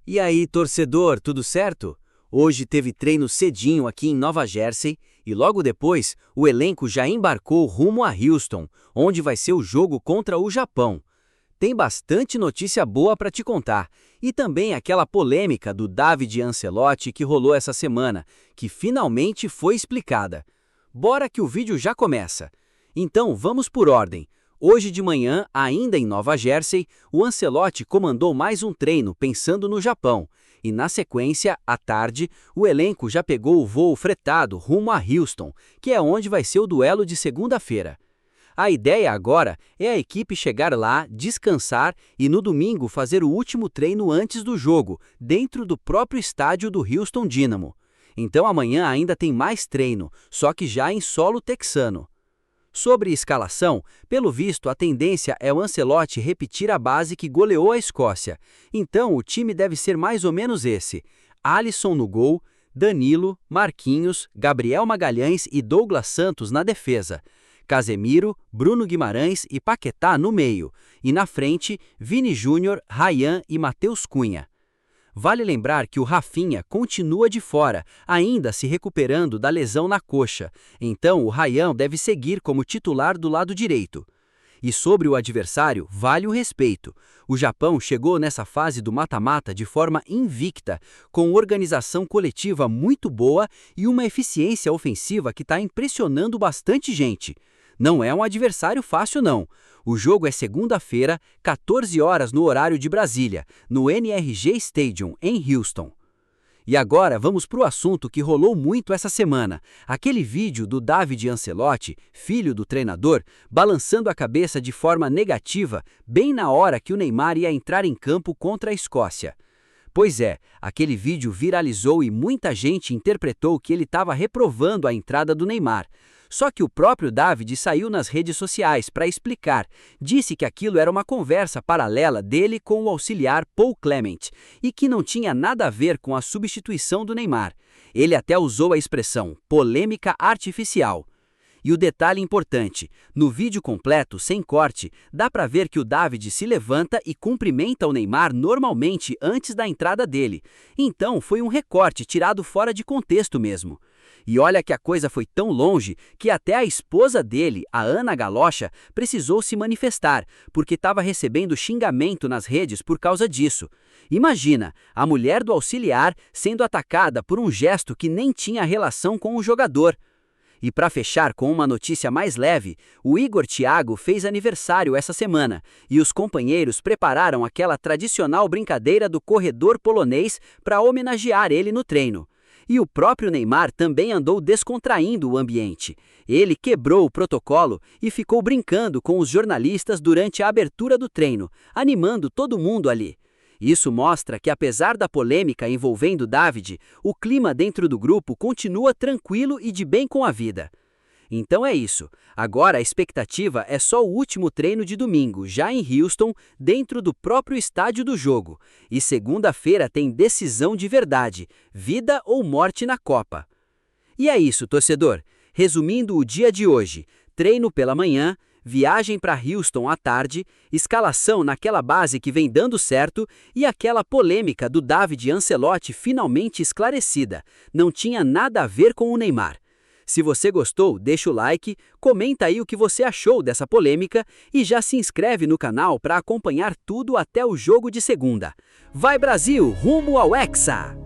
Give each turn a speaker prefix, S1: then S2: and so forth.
S1: E aí, torcedor, tudo certo? Hoje teve treino cedinho aqui em Nova Jersey e logo depois o elenco já embarcou rumo a Houston, onde vai ser o jogo contra o Japão. Tem bastante notícia boa para te contar e também aquela polêmica do Davide Ancelotti que rolou essa semana, que finalmente foi explicada. Bora que o vídeo já começa. Então vamos por ordem. Hoje de manhã, ainda em Nova Jersey, o Ancelotti comandou mais um treino pensando no Japão. E na sequência, à tarde, o elenco já pegou o voo fretado rumo a Houston, que é onde vai ser o duelo de segunda-feira. A ideia agora é a equipe chegar lá, descansar e no domingo fazer o último treino antes do jogo, dentro do próprio estádio do Houston Dynamo. Então amanhã ainda tem mais treino, só que já em solo texano. Sobre escalação, pelo visto a tendência é o Ancelotti repetir a base que goleou a Escócia. Então o time deve ser mais ou menos esse: Alisson no gol, Danilo, Marquinhos, Gabriel Magalhães e Douglas Santos na defesa. Casemiro, Bruno Guimarães e Paquetá no meio. E na frente, Vini Júnior, Ryan e Matheus Cunha. Vale lembrar que o Rafinha continua de fora, ainda se recuperando da lesão na coxa, então o Ryan deve seguir como titular do lado direito. E sobre o adversário, vale o respeito. O Japão chegou nessa fase do mata-mata de forma invicta, com organização coletiva muito boa e uma eficiência ofensiva que está impressionando bastante gente. Não é um adversário fácil não. O jogo é segunda-feira, 14 horas no horário de Brasília, no NRG Stadium, em Houston. E agora vamos para o assunto que rolou muito essa semana, aquele vídeo do Davide Ancelotti, filho do treinador, balançando a cabeça de forma negativa, bem na hora que o Neymar ia entrar em campo contra a Escócia. Pois é, aquele vídeo viralizou e muita gente interpretou que ele estava reprovando a entrada do Neymar. Só que o próprio Davide saiu nas redes sociais para explicar, disse que aquilo era uma conversa paralela dele com o auxiliar Paul Clement e que não tinha nada a ver com a substituição do Neymar. Ele até usou a expressão polêmica artificial. E o detalhe importante, no vídeo completo, sem corte, dá para ver que o Davide se levanta e cumprimenta o Neymar normalmente antes da entrada dele. Então foi um recorte tirado fora de contexto mesmo. E olha que a coisa foi tão longe que até a esposa dele, a Ana Galocha, precisou se manifestar, porque estava recebendo xingamento nas redes por causa disso. Imagina, a mulher do auxiliar sendo atacada por um gesto que nem tinha relação com o jogador. E para fechar com uma notícia mais leve, o Igor Thiago fez aniversário essa semana e os companheiros prepararam aquela tradicional brincadeira do corredor polonês para homenagear ele no treino. E o próprio Neymar também andou descontraindo o ambiente. Ele quebrou o protocolo e ficou brincando com os jornalistas durante a abertura do treino, animando todo mundo ali. Isso mostra que apesar da polêmica envolvendo Davide, o clima dentro do grupo continua tranquilo e de bem com a vida. Então é isso. Agora a expectativa é só o último treino de domingo, já em Houston, dentro do próprio estádio do jogo. E segunda-feira tem decisão de verdade, vida ou morte na Copa. E é isso, torcedor. Resumindo o dia de hoje, treino pela manhã, viagem para Houston à tarde, escalação naquela base que vem dando certo e aquela polêmica do Davide Ancelotti finalmente esclarecida. Não tinha nada a ver com o Neymar. Se você gostou, deixa o like, comenta aí o que você achou dessa polêmica e já se inscreve no canal para acompanhar tudo até o jogo de segunda. Vai Brasil, rumo ao Hexa!